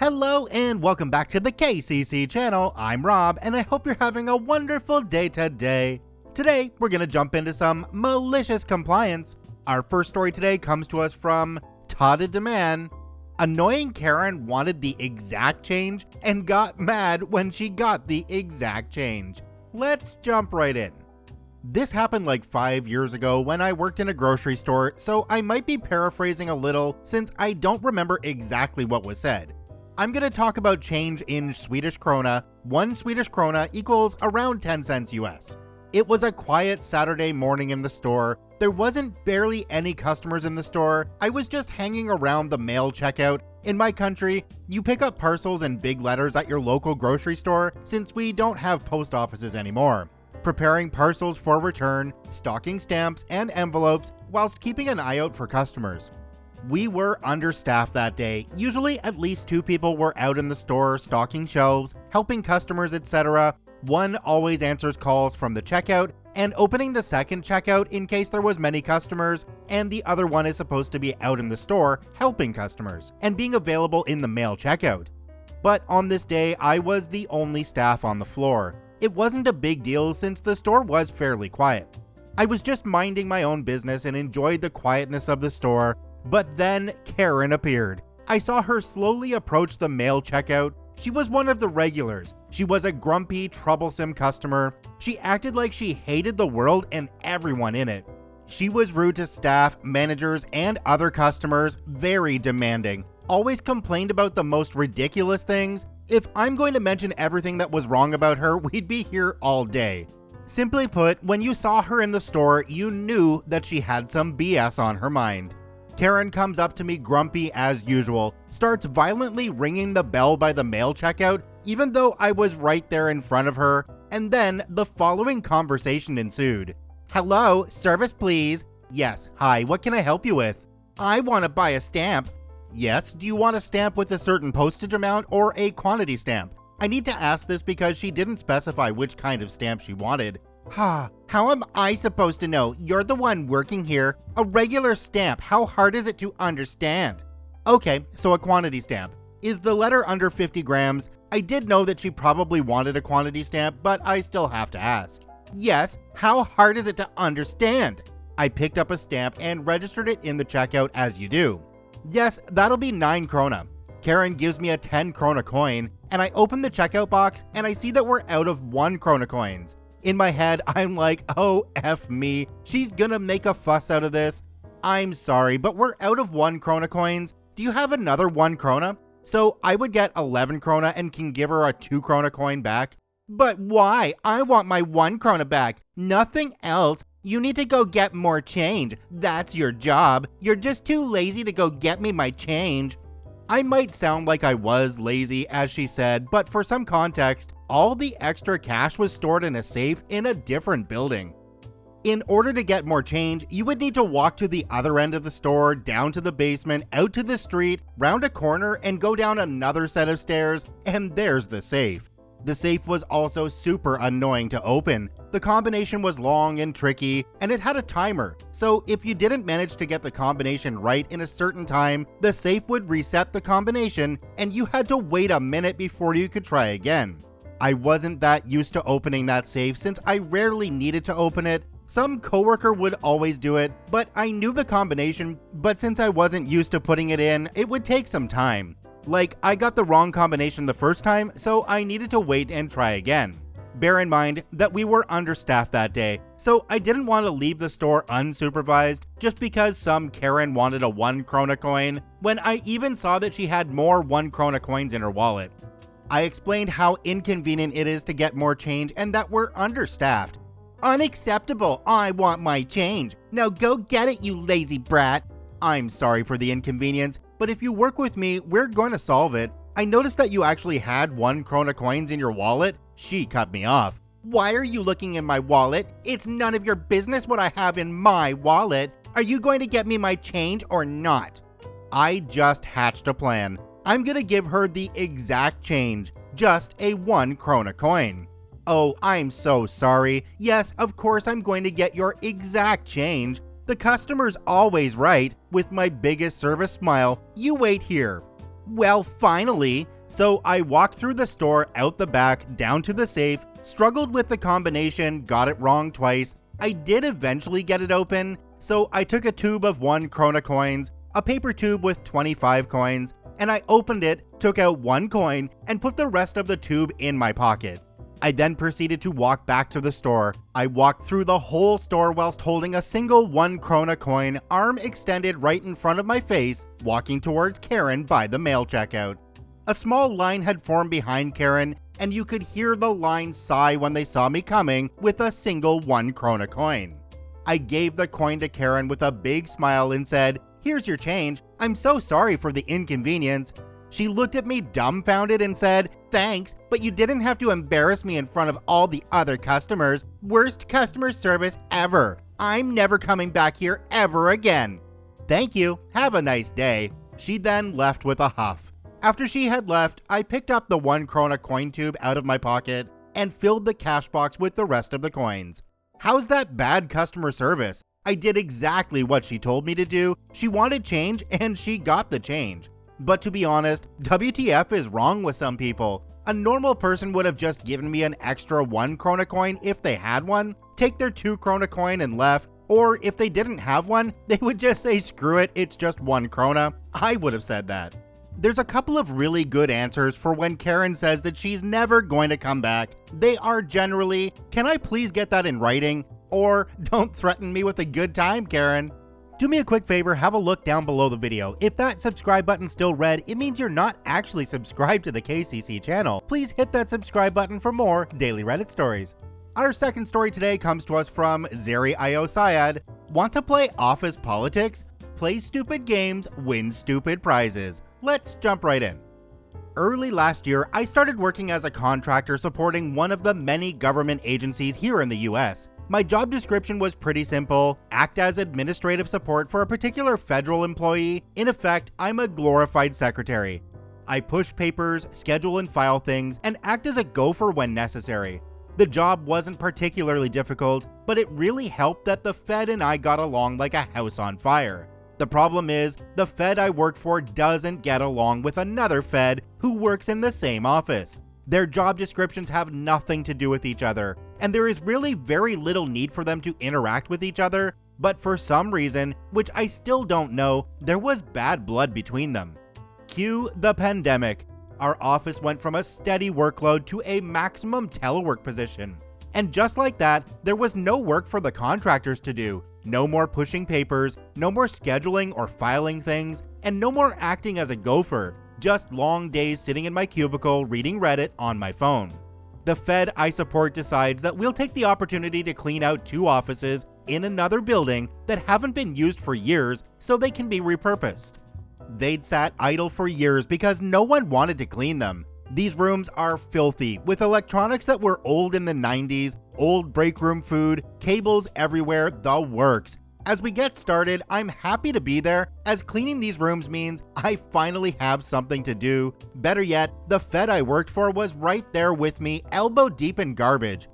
Hello and welcome back to the KCC channel. I'm Rob and I hope you're having a wonderful day today. Today, we're gonna jump into some malicious compliance. Our first story today comes to us from Todd Demand. Annoying Karen wanted the exact change and got mad when she got the exact change. Let's jump right in. This happened like 5 years ago when I worked in a grocery store, so I might be paraphrasing a little since I don't remember exactly what was said. I'm going to talk about change in Swedish krona. 1 Swedish krona equals around 10 cents US. It was a quiet Saturday morning in the store. There wasn't barely any customers in the store. I was just hanging around the mail checkout. In my country, you pick up parcels in big letters at your local grocery store since we don't have post offices anymore. Preparing parcels for return, stocking stamps and envelopes, whilst keeping an eye out for customers. We were understaffed that day. Usually at least 2 people were out in the store stocking shelves, helping customers, etc. One always answers calls from the checkout and opening the second checkout in case there was many customers, and the other one is supposed to be out in the store helping customers and being available in the mail checkout. But on this day, I was the only staff on the floor. It wasn't a big deal since the store was fairly quiet. I was just minding my own business and enjoyed the quietness of the store. But then Karen appeared. I saw her slowly approach the mail checkout. She was one of the regulars. She was a grumpy, troublesome customer. She acted like she hated the world and everyone in it. She was rude to staff, managers, and other customers, very demanding. Always complained about the most ridiculous things. If I'm going to mention everything that was wrong about her, we'd be here all day. Simply put, when you saw her in the store, you knew that she had some BS on her mind. Karen comes up to me grumpy as usual, starts violently ringing the bell by the mail checkout, even though I was right there in front of her, and then the following conversation ensued. Hello, service please. Yes, hi, what can I help you with? I want to buy a stamp. Yes, do you want a stamp with a certain postage amount or a quantity stamp? I need to ask this because she didn't specify which kind of stamp she wanted. How am I supposed to know? You're the one working here. A regular stamp, how hard is it to understand? Okay, so a quantity stamp. Is the letter under 50 grams? I did know that she probably wanted a quantity stamp, but I still have to ask. Yes, how hard is it to understand? I picked up a stamp and registered it in the checkout as you do. Yes, that'll be 9 krona. Karen gives me a 10 krona coin, and I open the checkout box and I see that we're out of 1 krona coins. In my head, I'm like, oh, F me. She's gonna make a fuss out of this. I'm sorry, but we're out of 1 krona coins. Do you have another 1 krona? So I would get 11 krona and can give her a 2 krona coin back. But why? I want my 1 krona back. Nothing else. You need to go get more change. That's your job. You're just too lazy to go get me my change. I might sound like I was lazy, as she said, but for some context, all the extra cash was stored in a safe in a different building. In order to get more change, you would need to walk to the other end of the store, down to the basement, out to the street, round a corner, and go down another set of stairs, and there's the safe. The safe was also super annoying to open. The combination was long and tricky, and it had a timer, so if you didn't manage to get the combination right in a certain time, the safe would reset the combination, and you had to wait a minute before you could try again. I wasn't that used to opening that safe since I rarely needed to open it. Some coworker would always do it, but I knew the combination, but since I wasn't used to putting it in, it would take some time. Like, I got the wrong combination the first time, so I needed to wait and try again. Bear in mind that we were understaffed that day, so I didn't want to leave the store unsupervised just because some Karen wanted a 1 krona coin, when I even saw that she had more 1 krona coins in her wallet. I explained how inconvenient it is to get more change and that we're understaffed. Unacceptable, I want my change. Now go get it, you lazy brat. I'm sorry for the inconvenience, but if you work with me, we're going to solve it. I noticed that you actually had 1 krona coins in your wallet. She cut me off. Why are you looking in my wallet? It's none of your business what I have in my wallet. Are you going to get me my change or not? I just hatched a plan. I'm gonna give her the exact change, just a 1 krona coin. Oh, I'm so sorry. Yes, of course I'm going to get your exact change. The customer's always right. With my biggest service smile, you wait here. Well, finally! So I walked through the store, out the back, down to the safe, struggled with the combination, got it wrong twice. I did eventually get it open, so I took a tube of 1 krona coins, a paper tube with 25 coins, and I opened it, took out 1 coin, and put the rest of the tube in my pocket. I then proceeded to walk back to the store. I walked through the whole store whilst holding a single 1 krona coin, arm extended right in front of my face, walking towards Karen by the mail checkout. A small line had formed behind Karen, and you could hear the line sigh when they saw me coming with a single 1 krona coin. I gave the coin to Karen with a big smile and said, "Here's your change. I'm so sorry for the inconvenience." She looked at me dumbfounded and said, "Thanks, but you didn't have to embarrass me in front of all the other customers. Worst customer service ever. I'm never coming back here ever again." "Thank you. Have a nice day." She then left with a huff. After she had left, I picked up the 1 krona coin tube out of my pocket and filled the cash box with the rest of the coins. How's that bad customer service? I did exactly what she told me to do. She wanted change and she got the change. But to be honest, WTF is wrong with some people. A normal person would have just given me an extra 1 krona coin if they had one, take their 2 krona coin and left, or if they didn't have one, they would just say screw it, it's just 1 krona. I would have said that. There's a couple of really good answers for when Karen says that she's never going to come back. They are generally, "Can I please get that in writing?" or "Don't threaten me with a good time, Karen." Do me a quick favor, have a look down below the video. If that subscribe button's still red, it means you're not actually subscribed to the KCC channel. Please hit that subscribe button for more daily Reddit stories. Our second story today comes to us from Zeri Io Syed. Want to play office politics? Play stupid games, win stupid prizes. Let's jump right in. Early last year, I started working as a contractor supporting one of the many government agencies here in the US. My job description was pretty simple: act as administrative support for a particular federal employee. In effect, I'm a glorified secretary. I push papers, schedule and file things, and act as a gopher when necessary. The job wasn't particularly difficult, but it really helped that the Fed and I got along like a house on fire. The problem is, the Fed I work for doesn't get along with another Fed who works in the same office. Their job descriptions have nothing to do with each other, and there is really very little need for them to interact with each other, but for some reason, which I still don't know, there was bad blood between them. Cue the pandemic. Our office went from a steady workload to a maximum telework position. And just like that, there was no work for the contractors to do. No more pushing papers, no more scheduling or filing things, and no more acting as a gopher. Just long days sitting in my cubicle reading Reddit on my phone. The Fed I support decides that we'll take the opportunity to clean out 2 offices in another building that haven't been used for years so they can be repurposed. They'd sat idle for years because no one wanted to clean them. These rooms are filthy, with electronics that were old in the 90s, old break room food, cables everywhere, the works. As we get started, I'm happy to be there, as cleaning these rooms means I finally have something to do. Better yet, the Fed I worked for was right there with me, elbow deep in garbage.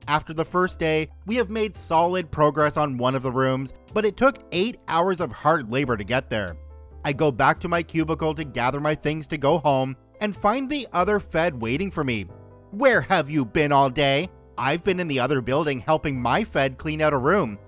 After the first day, we have made solid progress on one of the rooms, but it took 8 hours of hard labor to get there. I go back to my cubicle to gather my things to go home, and find the other Fed waiting for me. "Where have you been all day?" "I've been in the other building helping my Fed clean out a room."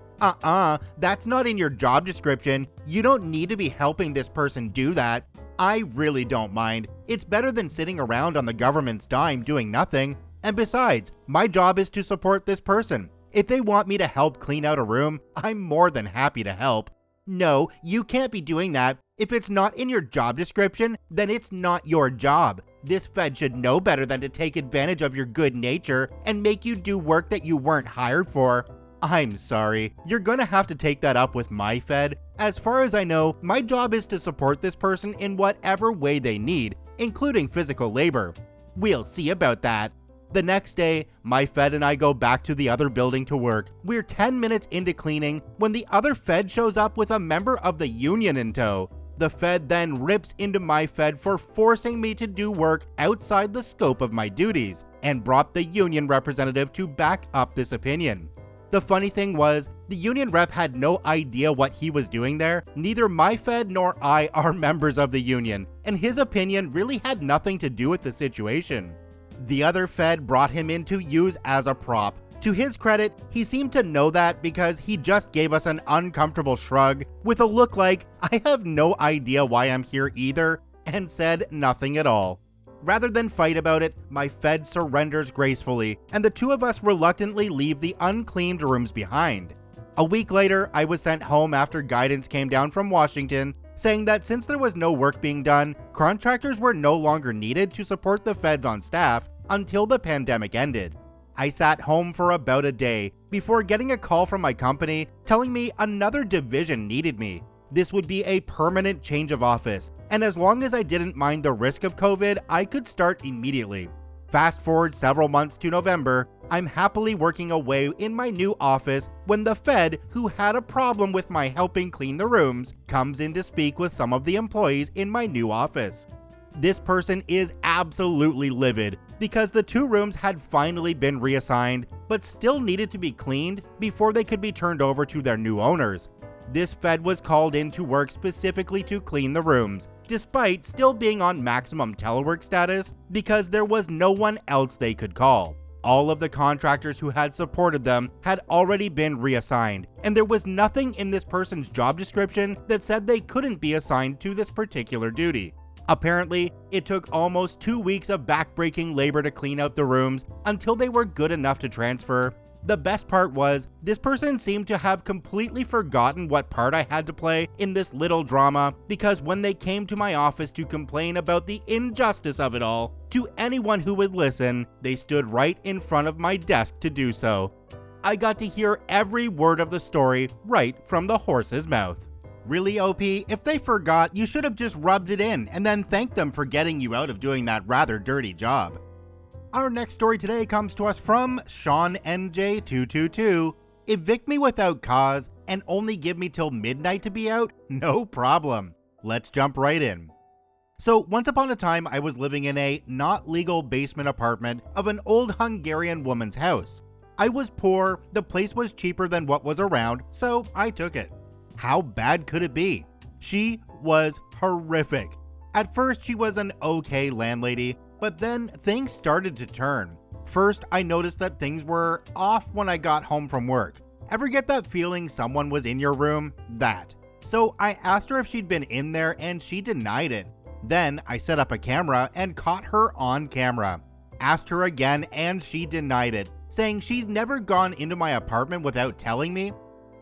That's not in your job description. You don't need to be helping this person do that." I really don't mind. It's better than sitting around on the government's dime doing nothing. And besides, my job is to support this person. If they want me to help clean out a room, I'm more than happy to help. "No, you can't be doing that. If it's not in your job description, then it's not your job. This Fed should know better than to take advantage of your good nature and make you do work that you weren't hired for." I'm sorry, you're gonna have to take that up with my Fed. As far as I know, my job is to support this person in whatever way they need, including physical labor. We'll see about that. The next day, my Fed and I go back to the other building to work. We're 10 minutes into cleaning when the other Fed shows up with a member of the union in tow. The Fed then rips into my Fed for forcing me to do work outside the scope of my duties, and brought the union representative to back up this opinion. The funny thing was, the union rep had no idea what he was doing there. Neither my Fed nor I are members of the union, and his opinion really had nothing to do with the situation. The other Fed brought him in to use as a prop. To his credit, he seemed to know that because he just gave us an uncomfortable shrug with a look like, I have no idea why I'm here either, and said nothing at all. Rather than fight about it, my Fed surrenders gracefully, and the two of us reluctantly leave the uncleaned rooms behind. A week later, I was sent home after guidance came down from Washington, saying that since there was no work being done, contractors were no longer needed to support the Feds on staff until the pandemic ended. I sat home for about a day before getting a call from my company telling me another division needed me. This would be a permanent change of office, and as long as I didn't mind the risk of COVID, I could start immediately. Fast forward several months to November, I'm happily working away in my new office when the Fed, who had a problem with my helping clean the rooms, comes in to speak with some of the employees in my new office. This person is absolutely livid because the two rooms had finally been reassigned, but still needed to be cleaned before they could be turned over to their new owners. This Fed was called in to work specifically to clean the rooms, despite still being on maximum telework status because there was no one else they could call. All of the contractors who had supported them had already been reassigned, and there was nothing in this person's job description that said they couldn't be assigned to this particular duty. Apparently, it took almost 2 weeks of backbreaking labor to clean out the rooms until they were good enough to transfer. The best part was, this person seemed to have completely forgotten what part I had to play in this little drama, because when they came to my office to complain about the injustice of it all, to anyone who would listen, they stood right in front of my desk to do so. I got to hear every word of the story right from the horse's mouth. Really, OP, if they forgot, you should have just rubbed it in and then thanked them for getting you out of doing that rather dirty job. Our next story today comes to us from Sean NJ222. Evict me without cause and only give me till midnight to be out? No problem. Let's jump right in. So once upon a time, I was living in a not legal basement apartment of an old Hungarian woman's house. I was poor, the place was cheaper than what was around, so I took it. How bad could it be? She was horrific. At first, she was an okay landlady, but then things started to turn. First, I noticed that things were off when I got home from work. Ever get that feeling someone was in your room? That. So I asked her if she'd been in there and she denied it. Then I set up a camera and caught her on camera. Asked her again and she denied it, saying she's never gone into my apartment without telling me.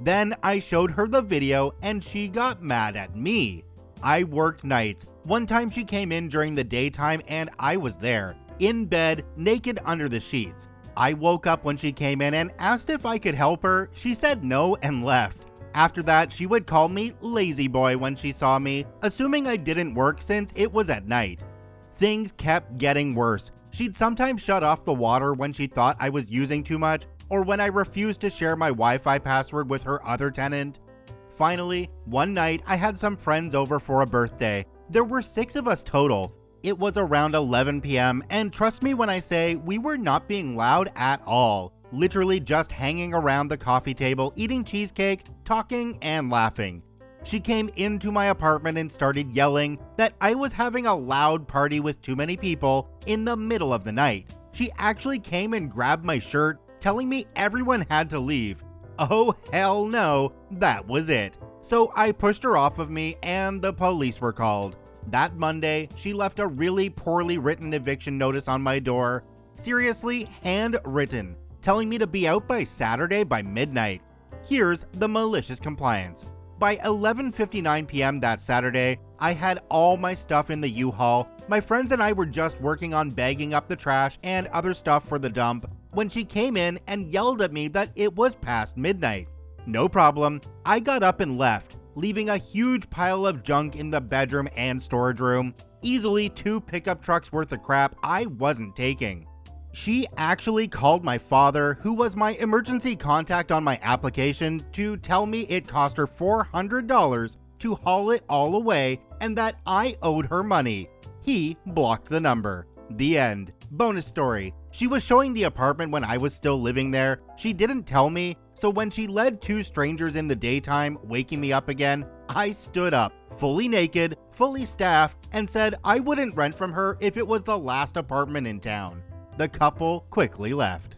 Then I showed her the video and she got mad at me. I worked nights. One time she came in during the daytime and I was there, in bed, naked under the sheets. I woke up when she came in and asked if I could help her. She said no and left. After that, she would call me lazy boy when she saw me, assuming I didn't work since it was at night. Things kept getting worse. She'd sometimes shut off the water when she thought I was using too much, or when I refused to share my Wi-Fi password with her other tenant. Finally, one night I had some friends over for a birthday. There were 6 of us total. It was around 11 p.m. and trust me when I say we were not being loud at all. Literally just hanging around the coffee table, eating cheesecake, talking and laughing. She came into my apartment and started yelling that I was having a loud party with too many people in the middle of the night. She actually came and grabbed my shirt, telling me everyone had to leave. Oh hell no, that was it. So I pushed her off of me and the police were called. That Monday, she left a really poorly written eviction notice on my door. Seriously, handwritten, telling me to be out by Saturday by midnight. Here's the malicious compliance. By 11:59 p.m. that Saturday, I had all my stuff in the U-Haul. My friends and I were just working on bagging up the trash and other stuff for the dump when she came in and yelled at me that it was past midnight. No problem, I got up and left, leaving a huge pile of junk in the bedroom and storage room. Easily 2 pickup trucks worth of crap I wasn't taking. She actually called my father, who was my emergency contact on my application, to tell me it cost her $400 to haul it all away and that I owed her money. He blocked the number. The end. Bonus story. She was showing the apartment when I was still living there. She didn't tell me, So when she led two strangers in the daytime, waking me up again, I stood up, fully naked, fully staffed, and said I wouldn't rent from her if it was the last apartment in town. The couple quickly left.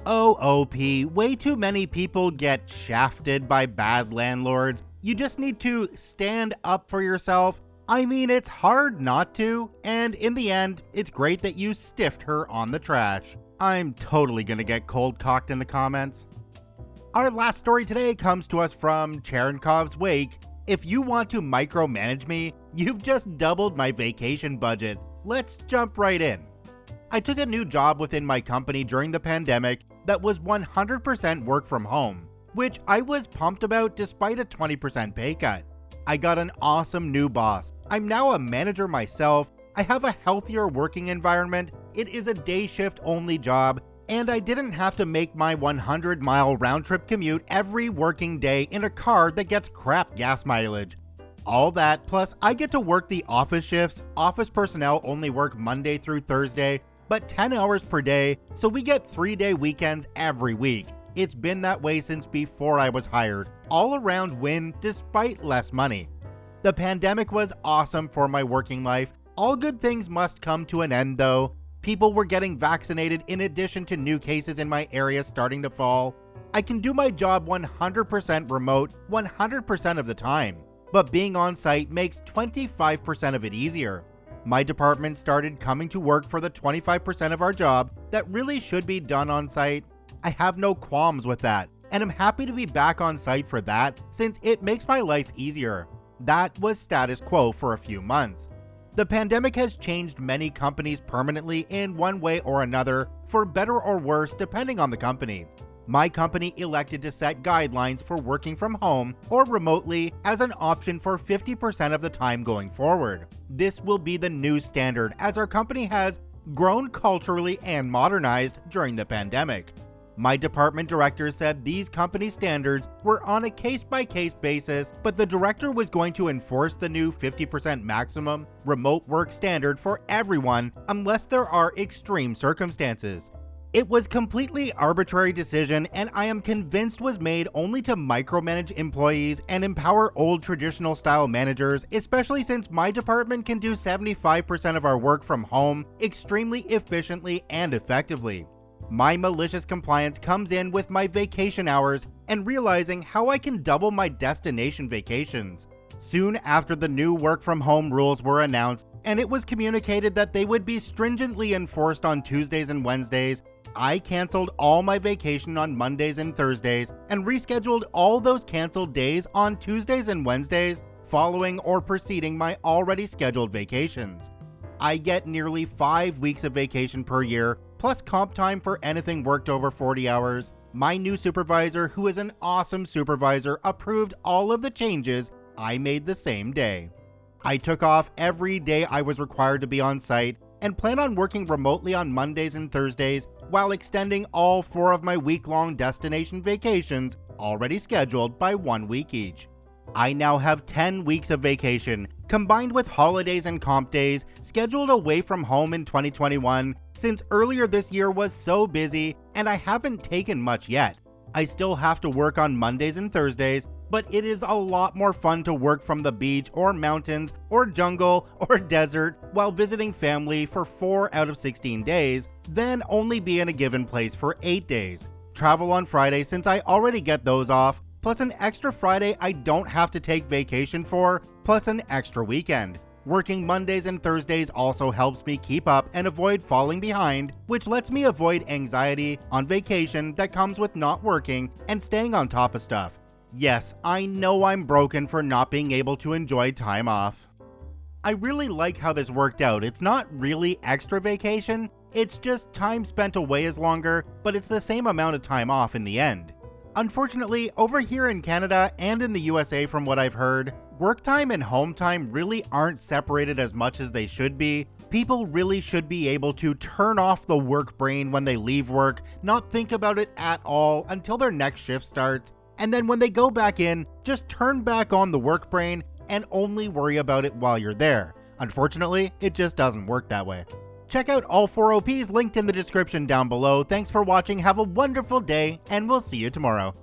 OP, way too many people get shafted by bad landlords. You just need to stand up for yourself. I mean, it's hard not to, and in the end, it's great that you stiffed her on the trash. I'm totally gonna get cold-cocked in the comments. Our last story today comes to us from Cherenkov's Wake. If you want to micromanage me, you've just doubled my vacation budget. Let's jump right in. I took a new job within my company during the pandemic that was 100% work from home, which I was pumped about despite a 20% pay cut. I got an awesome new boss. I'm now a manager myself. I have a healthier working environment. It is a day shift only job, and I didn't have to make my 100-mile round-trip commute every working day in a car that gets crap gas mileage. All that, plus I get to work the office shifts. Office personnel only work Monday through Thursday, but 10 hours per day, so we get 3-day weekends every week. It's been that way since before I was hired. All around win despite less money. The pandemic was awesome for my working life. All good things must come to an end though. People were getting vaccinated in addition to new cases in my area starting to fall. I can do my job 100% remote 100% of the time, but being on site makes 25% of it easier. My department started coming to work for the 25% of our job that really should be done on site. I have no qualms with that, and I'm happy to be back on site for that since it makes my life easier. That was status quo for a few months. The pandemic has changed many companies permanently in one way or another, for better or worse depending on the company. My company elected to set guidelines for working from home or remotely as an option for 50% of the time going forward. This will be the new standard as our company has grown culturally and modernized during the pandemic. My department director said these company standards were on a case-by-case basis, but the director was going to enforce the new 50% maximum remote work standard for everyone unless there are extreme circumstances. It was completely arbitrary decision, and I am convinced was made only to micromanage employees and empower old traditional style managers, especially since my department can do 75% of our work from home extremely efficiently and effectively. My malicious compliance comes in with my vacation hours and realizing how I can double my destination vacations. Soon after the new work from home rules were announced and it was communicated that they would be stringently enforced on Tuesdays and Wednesdays, I canceled all my vacation on Mondays and Thursdays and rescheduled all those canceled days on Tuesdays and Wednesdays following or preceding my already scheduled vacations. I get nearly 5 weeks of vacation per year, plus comp time for anything worked over 40 hours. My new supervisor, who is an awesome supervisor, approved all of the changes I made the same day. I took off every day I was required to be on site and plan on working remotely on Mondays and Thursdays while extending all 4 of my week-long destination vacations already scheduled by 1 week each. I now have 10 weeks of vacation, combined with holidays and comp days, scheduled away from home in 2021 since earlier this year was so busy and I haven't taken much yet. I still have to work on Mondays and Thursdays, but it is a lot more fun to work from the beach or mountains or jungle or desert while visiting family for 4 out of 16 days than only be in a given place for 8 days. Travel on Friday since I already get those off, plus an extra Friday I don't have to take vacation for, plus an extra weekend. Working Mondays and Thursdays also helps me keep up and avoid falling behind, which lets me avoid anxiety on vacation that comes with not working and staying on top of stuff. Yes, I know I'm broken for not being able to enjoy time off. I really like how this worked out. It's not really extra vacation, it's just time spent away is longer, but it's the same amount of time off in the end. Unfortunately, over here in Canada and in the USA from what I've heard, work time and home time really aren't separated as much as they should be. People really should be able to turn off the work brain when they leave work, not think about it at all until their next shift starts, and then when they go back in, just turn back on the work brain and only worry about it while you're there. Unfortunately, it just doesn't work that way. Check out all 4 OPs linked in the description down below. Thanks for watching, have a wonderful day, and we'll see you tomorrow.